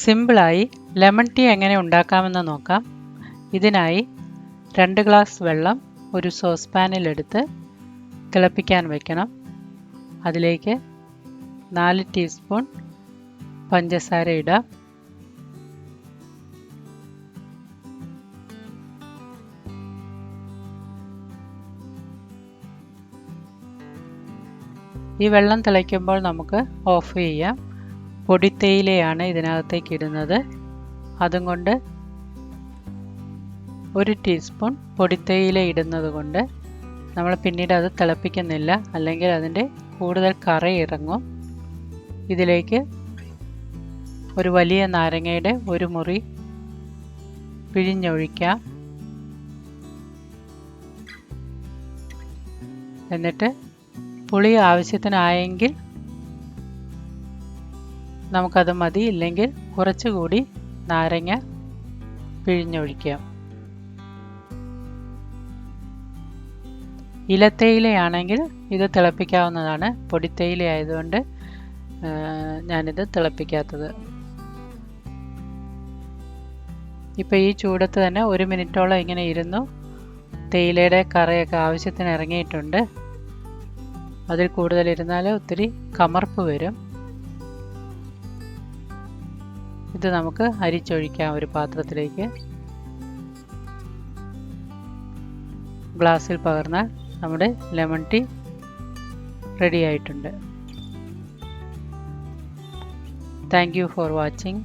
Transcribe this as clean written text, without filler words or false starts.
സിമ്പിളായി lemon tea എങ്ങനെ ഉണ്ടാക്കാമെന്ന് നോക്കാം. ഇതിനായി 2 ഗ്ലാസ് വെള്ളം ഒരു സോസ് പാനിലെടുത്ത് തിളപ്പിക്കാൻ വയ്ക്കണം. അതിലേക്ക് 4 ടീസ്പൂൺ പഞ്ചസാര ഇടാം. ഈ വെള്ളം തിളയ്ക്കുമ്പോൾ നമുക്ക് ഓഫ് ചെയ്യാം. പൊടിത്തേയിലയാണ് ഇതിനകത്തേക്ക് ഇടുന്നത്. അതും കൊണ്ട് 1 ടീസ്പൂൺ പൊടിത്തേയില ഇടുന്നത് കൊണ്ട് നമ്മൾ പിന്നീട് അത് തിളപ്പിക്കുന്നില്ല, അല്ലെങ്കിൽ അതിൻ്റെ കൂടുതൽ കറ ഇറങ്ങും. ഇതിലേക്ക് ഒരു വലിയ നാരങ്ങയുടെ ഒരു മുറി പിഴിഞ്ഞൊഴിക്കാം. എന്നിട്ട് പുളി ആവശ്യത്തിനായെങ്കിൽ നമുക്കത് മതി, ഇല്ലെങ്കിൽ കുറച്ചുകൂടി നാരങ്ങ പിഴിഞ്ഞൊഴിക്കാം. ഇലത്തേയിലയാണെങ്കിൽ ഇത് തിളപ്പിക്കാവുന്നതാണ്. പൊടിത്തേയില ആയതുകൊണ്ട് ഞാനിത് തിളപ്പിക്കാത്തത്. ഇപ്പോൾ ഈ ചൂടത്ത് തന്നെ 1 മിനിറ്റോളം ഇങ്ങനെ ഇരുന്നു. തേയിലയുടെ കറയൊക്കെ ആവശ്യത്തിന് ഇറങ്ങിയിട്ടുണ്ട്. അതിൽ കൂടുതൽ ഇരുന്നാൽ ഒത്തിരി കമർപ്പ് വരും. ഇത് നമുക്ക് അരിച്ചൊഴിക്കാം ഒരു പാത്രത്തിലേക്ക്. ഗ്ലാസ്സിൽ പകർന്നാൽ നമ്മുടെ ലെമൺ ടീ റെഡി ആയിട്ടുണ്ട്. Thank you for watching.